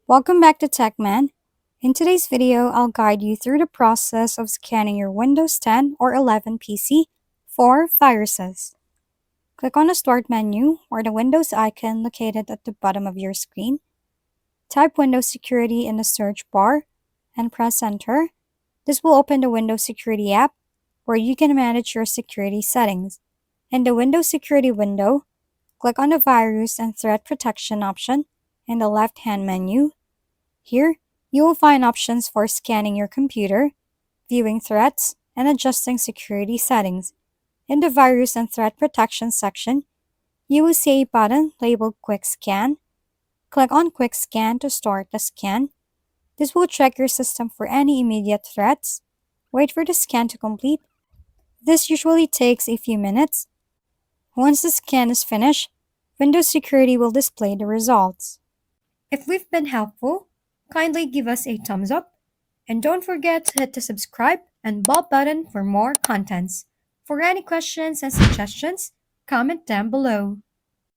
Welcome back to TechMan. In today's video, I'll guide you through the process of scanning your Windows 10 or 11 PC for viruses. Click on the Start menu or the Windows icon located at the bottom of your screen. Type Windows Security in the search bar and press Enter. This will open the Windows Security app where you can manage your security settings. In the Windows Security window, click on the Virus and Threat Protection option in the left-hand menu. Here, you will find options for scanning your computer, viewing threats, and adjusting security settings. In the Virus and Threat Protection section, you will see a button labeled Quick Scan. Click on Quick Scan to start the scan. This will check your system for any immediate threats. Wait for the scan to complete. This usually takes a few minutes. Once the scan is finished, Windows Security will display the results. If we've been helpful, kindly give us a thumbs up and don't forget to hit the subscribe and bell button for more contents. For any questions and suggestions, comment down below.